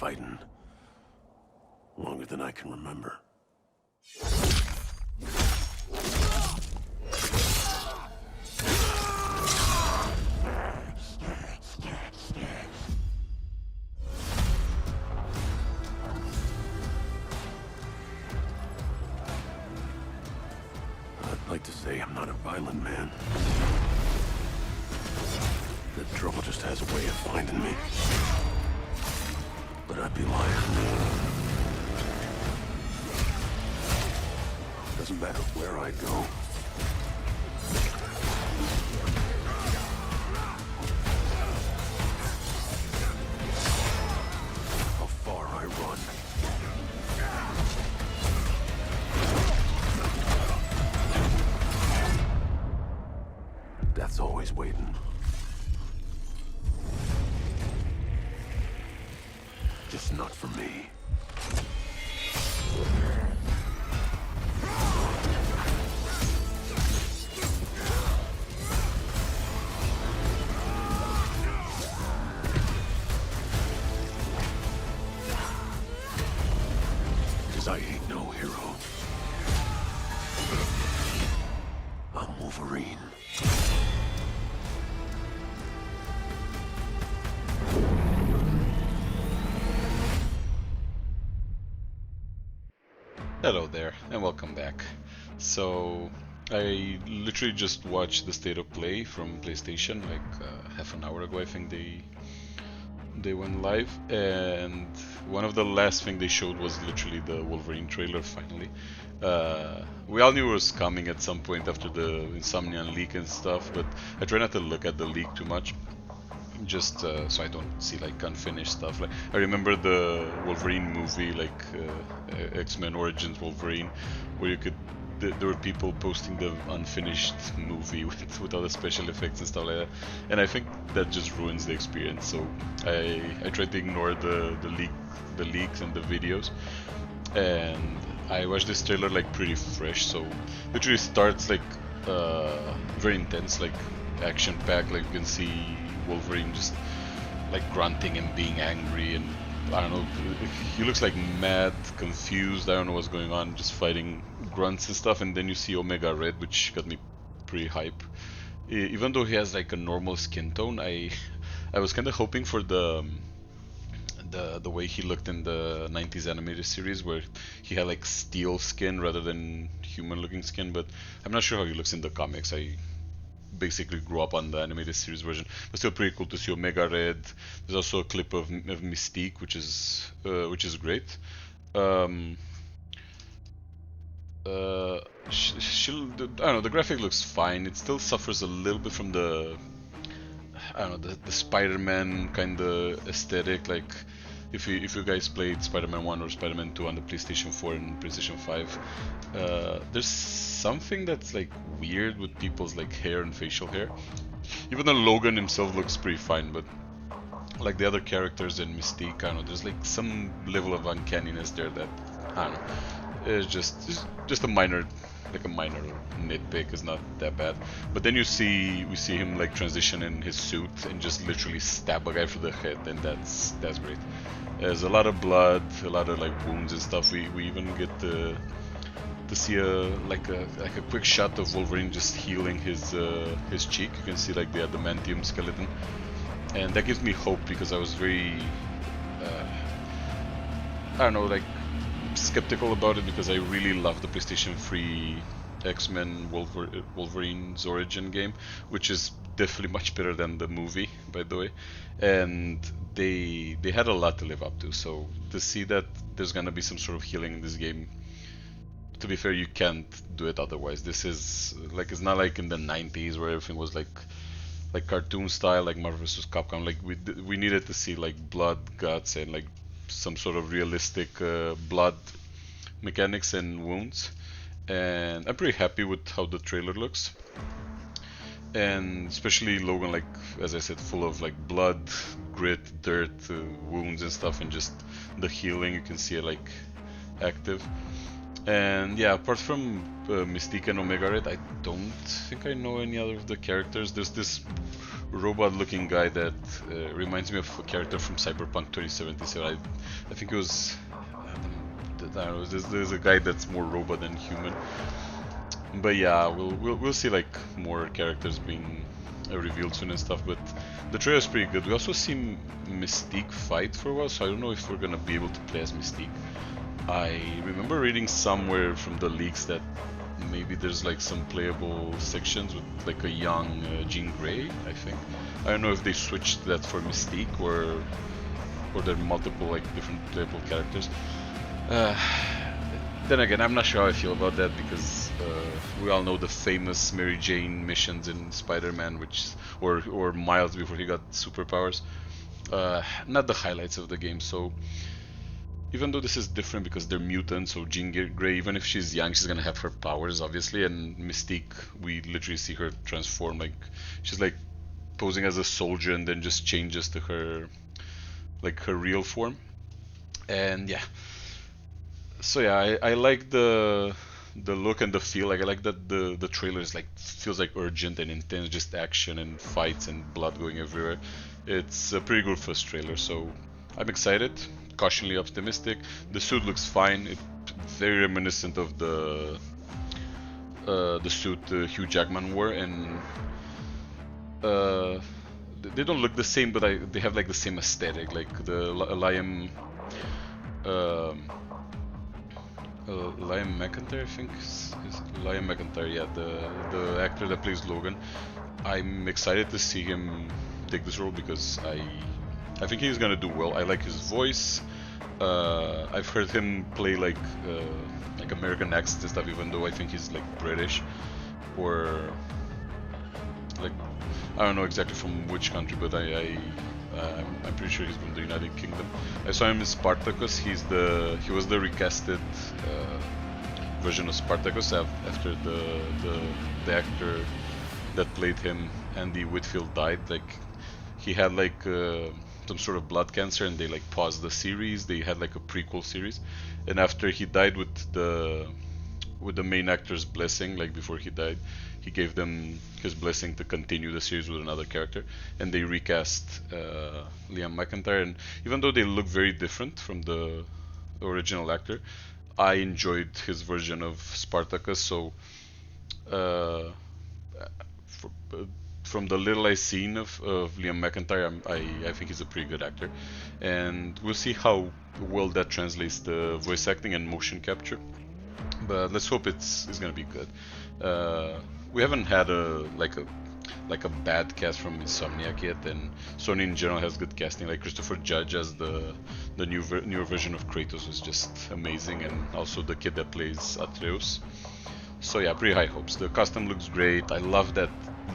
fighting. Longer than I can remember. I'd like to say I'm not a violent man. The trouble just has a way of finding me. But I'd be lying. Doesn't matter where I go. How far I run. Death's always waiting. Just not for me. Because I ain't no hero. I'm Wolverine. Hello there, and welcome back. So, I literally just watched the state of play from PlayStation like half an hour ago. I think they went live, and one of the last thing they showed was literally the Wolverine trailer. Finally, we all knew it was coming at some point after the Insomniac leak and stuff, but I try not to look at the leak too much. Just so I don't see like unfinished stuff. Like I remember the Wolverine movie, like X-Men Origins Wolverine, where you could there were people posting the unfinished movie with all the special effects and stuff like that, and I think that just ruins the experience. So I try to ignore the leaks and the videos, and I watched this trailer like pretty fresh. So literally starts like very intense, like action packed. Like you can see Wolverine just like grunting and being angry, and I don't know, he looks like mad, confused, I don't know what's going on, just fighting grunts and stuff. And then you see Omega Red, which got me pretty hype. Even though he has like a normal skin tone, I was kind of hoping for the way he looked in the 90s animated series, where he had like steel skin rather than human looking skin, but I'm not sure how he looks in the comics. I basically grew up on the animated series version, but still pretty cool to see Omega Red. There's also a clip of Mystique, which is great. I don't know, the graphic looks fine. It still suffers a little bit from the, I don't know, the Spider-Man kind of aesthetic. Like if you guys played Spider-Man 1 or Spider-Man 2 on the PlayStation 4 and PlayStation 5, there's something that's like weird with people's like hair and facial hair. Even though Logan himself looks pretty fine, but like the other characters in Mystique, I don't know, there's like some level of uncanniness there that, I don't know, it's just a minor nitpick. Is not that bad. But then we see him like transition in his suit and just literally stab a guy through the head, and that's great. There's a lot of blood, a lot of like wounds and stuff. We even get to see a quick shot of Wolverine just healing his cheek. You can see like the adamantium skeleton, and that gives me hope, because I was very I don't know, like skeptical about it, because I really love the PlayStation 3 X-Men Wolverine's origin game, which is definitely much better than the movie, by the way. And they had a lot to live up to, so to see that there's gonna be some sort of healing in this game, to be fair, you can't do it otherwise. This is like, it's not like in the 90s where everything was like cartoon style, like Marvel vs. Capcom. Like we needed to see like blood, guts, and like some sort of realistic blood mechanics and wounds. And I'm pretty happy with how the trailer looks, and especially Logan, like as I said, full of like blood, grit, dirt, wounds and stuff, and just the healing, you can see it like active. And yeah, apart from Mystique and Omega Red, I don't think I know any other of the characters. There's this robot-looking guy that reminds me of a character from Cyberpunk 2077. I think it was. I don't know. There's a guy that's more robot than human. But yeah, we'll see like more characters being revealed soon and stuff. But the trailer's pretty good. We also see Mystique fight for a while, so I don't know if we're gonna be able to play as Mystique. I remember reading somewhere from the leaks that maybe there's like some playable sections with like a young Jean Grey, I think. I don't know if they switched that for Mystique or there are multiple like different playable characters. Then again, I'm not sure how I feel about that because we all know the famous Mary Jane missions in Spider-Man, or Miles before he got superpowers. Not the highlights of the game, so even though this is different because they're mutants, so Jean Grey, even if she's young, she's gonna have her powers, obviously, and Mystique, we literally see her transform, like, she's like posing as a soldier and then just changes to her, like, her real form. And yeah. So yeah, I like the look and the feel. Like I like that the trailer is like feels like urgent and intense, just action and fights and blood going everywhere. It's a pretty good first trailer, so I'm excited, cautiously optimistic. The suit looks fine. It's very reminiscent of the suit Hugh Jackman wore, and they don't look the same, but they have like the same aesthetic, like the Liam. Liam McIntyre, I think is Liam McIntyre, yeah, the actor that plays Logan. I'm excited to see him take this role because I think he's gonna do well. I like his voice. I've heard him play like American accents and stuff, even though I think he's like British or like I don't know exactly from which country, but I'm pretty sure he's from the United Kingdom. I saw him in Spartacus. He was the recasted version of Spartacus after the actor that played him, Andy Whitfield, died. Like he had like some sort of blood cancer, and they like paused the series. They had like a prequel series, and after he died with the main actor's blessing, like before he died, he gave them his blessing to continue the series with another character, and they recast Liam McIntyre. And even though they look very different from the original actor, I enjoyed his version of Spartacus. So from the little I've seen of Liam McIntyre, I think he's a pretty good actor, and we'll see how well that translates to voice acting and motion capture. But let's hope it's gonna be good. We haven't had a bad cast from Insomniac yet, and Sony in general has good casting. Like Christopher Judge as the newer version of Kratos was just amazing, and also the kid that plays Atreus. So yeah, pretty high hopes. The costume looks great. I love that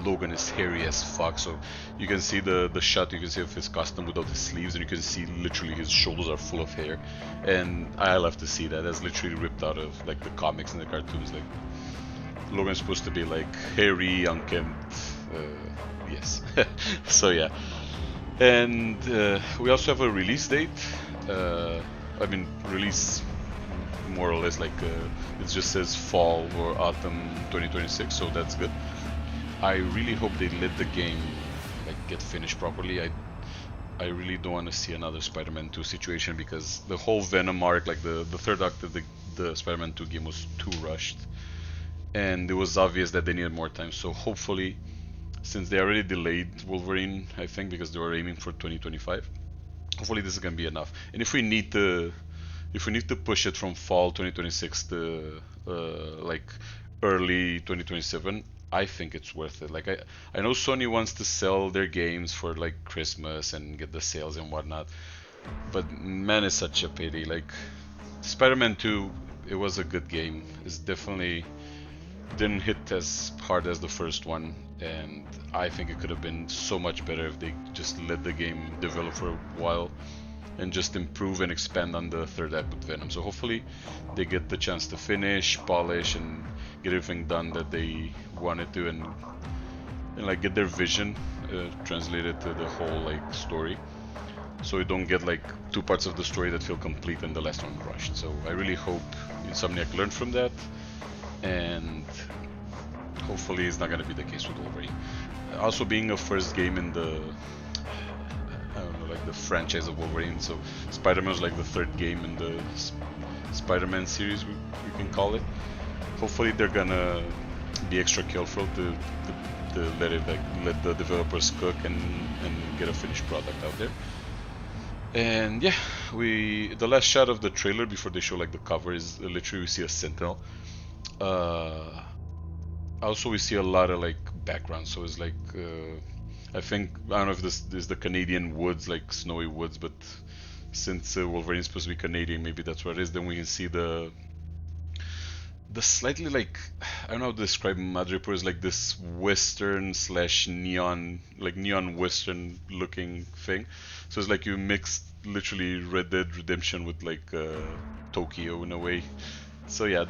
Logan is hairy as fuck. So you can see the shot you can see of his costume without his sleeves, and you can see literally his shoulders are full of hair. And I love to see that. That's literally ripped out of like the comics and the cartoons. Like Logan's supposed to be like hairy, unkempt. Yes. So yeah. And we also have a release date. Release more or less, like it just says fall or autumn 2026, so that's good. I really hope they let the game like get finished properly. I really don't want to see another Spider-Man 2 situation, because the whole Venom arc, like the third act of the Spider-Man 2 game was too rushed, and it was obvious that they needed more time. So hopefully, since they already delayed Wolverine, I think because they were aiming for 2025, hopefully this is gonna be enough. And if we need to push it from fall 2026 to like early 2027, I think it's worth it. Like I know Sony wants to sell their games for like Christmas and get the sales and whatnot, but man, it's such a pity. Like Spider-Man 2, it was a good game. It's definitely didn't hit as hard as the first one, and I think it could have been so much better if they just let the game develop for a while and just improve and expand on the third act with Venom. So hopefully they get the chance to finish, polish, and get everything done that they wanted to, and like get their vision translated to the whole like story. So we don't get like two parts of the story that feel complete and the last one rushed. So I really hope Insomniac learned from that, and hopefully it's not gonna be the case with Wolverine. also being a first game in the, I don't know, like the franchise of Wolverine. So Spider-Man was like the third game in the Spider-Man series, we can call it. Hopefully they're gonna be extra careful to let it let the developers cook and get a finished product out there. And yeah, the last shot of the trailer before they show like the cover is literally we see a Sentinel. Also we see a lot of like background, so it's like I don't know if this is the Canadian woods, like snowy woods, but since Wolverine is supposed to be Canadian, maybe that's what it is. Then we can see the slightly like, I don't know how to describe Madripoor, is like this western slash neon, like neon western looking thing. So it's like you mixed literally Red Dead Redemption with like Tokyo in a way. So yeah,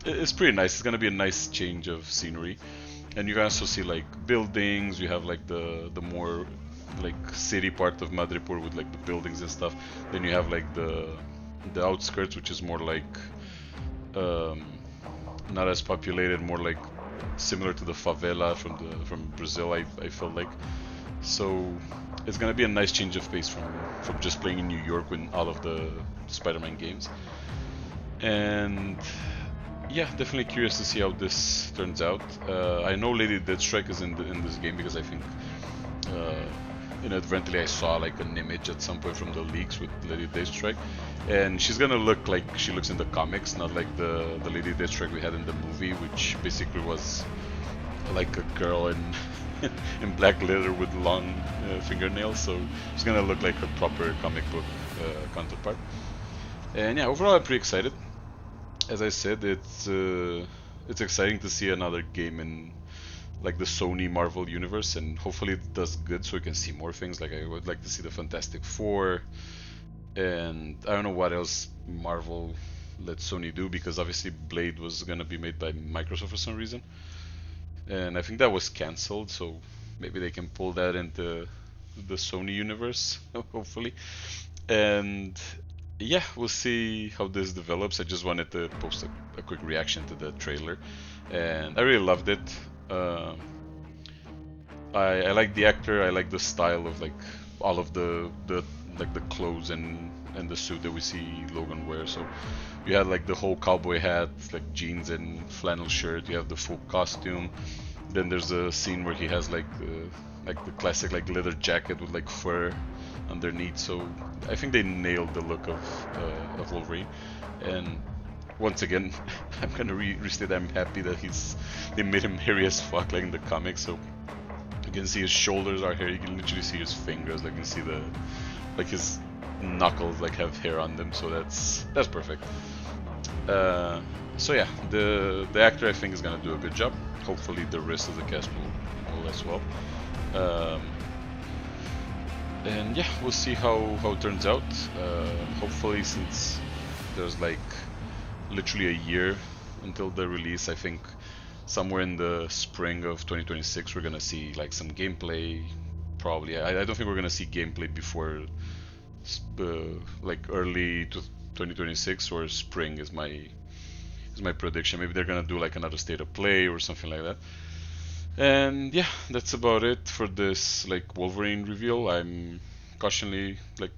it's pretty nice. It's gonna be a nice change of scenery, and you can also see like buildings. You have like the more like city part of Madripoor with like the buildings and stuff. Then you have like the outskirts, which is more like not as populated, more like similar to the favela from Brazil. I felt like, so it's gonna be a nice change of pace from just playing in New York with all of the Spider-Man games. And yeah, definitely curious to see how this turns out. I know Lady Deathstrike is in this game because I think inadvertently I saw like an image at some point from the leaks with Lady Deathstrike, and she's gonna look like she looks in the comics, not like the Lady Deathstrike we had in the movie, which basically was like a girl in in black leather with long fingernails. So she's gonna look like her proper comic book counterpart. And yeah, overall I'm pretty excited. As I said, it's exciting to see another game in like the Sony Marvel universe, and hopefully it does good so we can see more things. Like I would like to see the Fantastic Four, and I don't know what else Marvel let Sony do, because obviously Blade was gonna be made by Microsoft for some reason, and I think that was cancelled. So maybe they can pull that into the Sony universe, hopefully. And yeah, we'll see how this develops. I just wanted to post a quick reaction to the trailer, and I really loved it. I like the actor. I like the style of like all of the like the clothes and the suit that we see Logan wear. So you had like the whole cowboy hat, like jeans and flannel shirt. You have the full costume. Then there's a scene where he has like the classic like leather jacket with like fur underneath. So I think they nailed the look of Wolverine. And once again, I'm gonna restate I'm happy that they made him hairy as fuck like in the comics. So you can see his shoulders are hairy. You can literally see his fingers. Like you can see his knuckles like have hair on them. So that's perfect. So yeah, the actor I think is gonna do a good job. Hopefully the rest of the cast will as well. And yeah, we'll see how it turns out. Hopefully, since there's like literally a year until the release, I think somewhere in the spring of 2026 we're gonna see like some gameplay. Probably, I don't think we're gonna see gameplay before like early to 2026 or spring is my prediction. Maybe they're gonna do like another state of play or something like that. And yeah, that's about it for this like Wolverine reveal. I'm cautiously like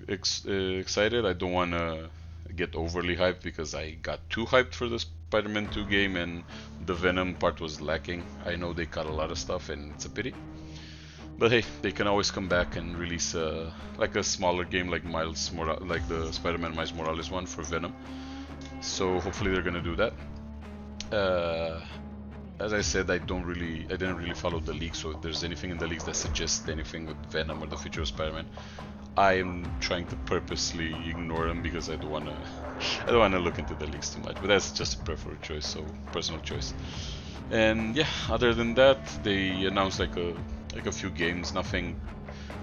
excited. I don't want to get overly hyped because I got too hyped for the Spider-Man 2 game and the Venom part was lacking. I know they cut a lot of stuff and it's a pity. But hey, they can always come back and release like a smaller game like like the Spider-Man Miles Morales one for Venom. So hopefully they're gonna do that. As I said, I didn't really follow the leaks, so if there's anything in the leaks that suggests anything with Venom or the future of Spider-Man, I am trying to purposely ignore them because I don't wanna look into the leaks too much. But that's just a personal choice. And yeah, other than that, they announced like a few games, nothing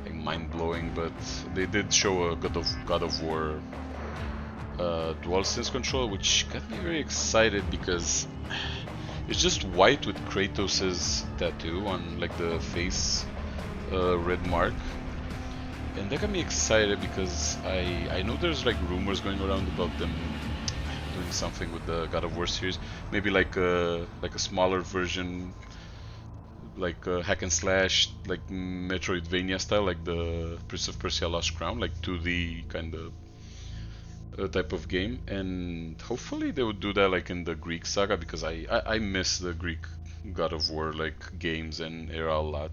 like mind-blowing, but they did show a God of War DualSense control, which got me very excited because it's just white with Kratos' tattoo on like the face red mark, and that got me excited because I know there's like rumors going around about them doing something with the God of War series, maybe like a smaller version like hack and slash, like Metroidvania style, like the Prince of Persia Lost Crown, like 2D kind of type of game, and hopefully they would do that like in the Greek saga, because I miss the Greek God of War like games and era a lot,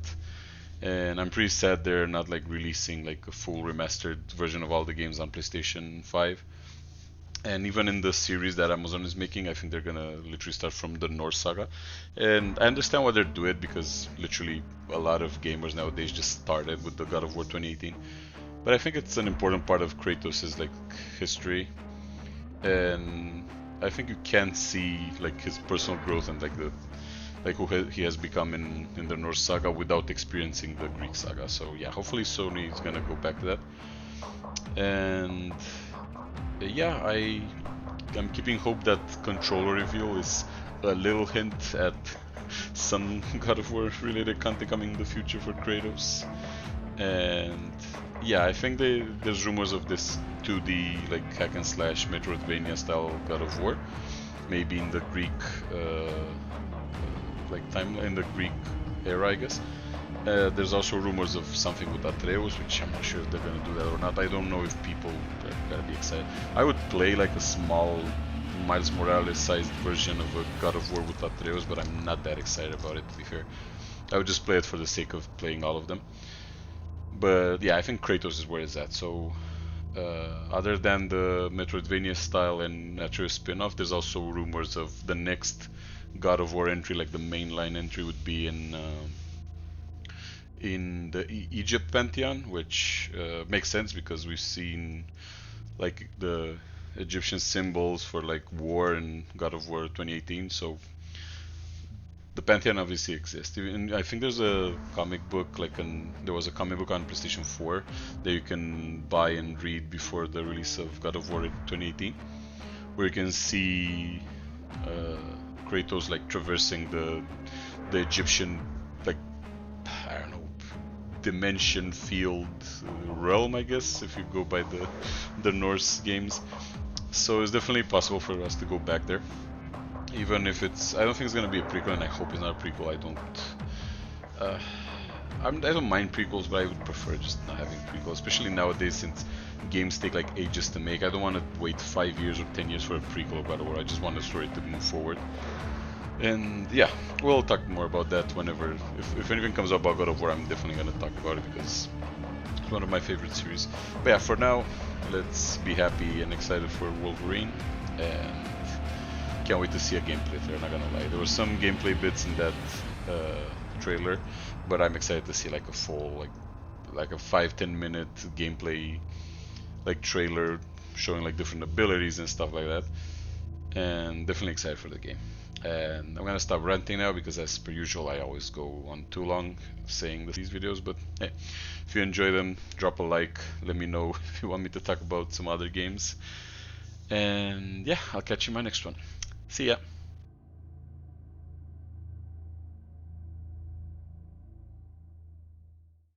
and I'm pretty sad they're not like releasing like a full remastered version of all the games on PlayStation 5. And even in the series that Amazon is making, I think they're gonna literally start from the Norse saga, and I understand why they're doing it, because literally a lot of gamers nowadays just started with the God of War 2018. But I think it's an important part of Kratos' like history, and I think you can see like his personal growth and like the like he has become in the Norse saga without experiencing the Greek saga. So yeah, hopefully Sony is gonna go back to that. And yeah, I'm keeping hope that controller reveal is a little hint at some God of War related content coming in the future for Kratos. And yeah, I think there's rumors of this 2D like hack and slash Metroidvania style God of War, maybe in the Greek like timeline, in the Greek era, I guess. There's also rumors of something with Atreus, which I'm not sure if they're gonna do that or not. I don't know if people are gonna be excited. I would play like a small Miles Morales sized version of a God of War with Atreus, but I'm not that excited about it, to be fair. I would just play it for the sake of playing all of them. But yeah, I think Kratos is where it's at. So other than the Metroidvania style and Atreus spin-off, there's also rumors of the next God of War entry, like the mainline entry, would be in the Egypt pantheon, which makes sense because we've seen like the Egyptian symbols for like war in God of War 2018. So the pantheon obviously exists. And I think there's a comic book, there was a comic book on PlayStation 4 that you can buy and read before the release of God of War 2018, where you can see Kratos like traversing the Egyptian, like, I don't know, dimension field realm, I guess, if you go by the Norse games. So it's definitely possible for us to go back there, even if I don't think it's gonna be a prequel, and I hope it's not a prequel. uh, I don't mind prequels, but I would prefer just not having prequels, especially nowadays since games take like ages to make. I don't want to wait 5 years or 10 years for a prequel of God of War. I just want the story to move forward. And yeah, we'll talk more about that whenever, if anything comes up about God of War, I'm definitely gonna talk about it because it's one of my favorite series. But yeah, for now, let's be happy and excited for Wolverine, and can't wait to see a gameplay there, not gonna lie. There were some gameplay bits in that trailer, but I'm excited to see like a full, like a 5-10 minute gameplay like trailer showing like different abilities and stuff like that. And definitely excited for the game. And I'm gonna stop ranting now because, as per usual, I always go on too long saying these videos. But hey, if you enjoy them, drop a like. Let me know if you want me to talk about some other games. And yeah, I'll catch you in my next one. See ya.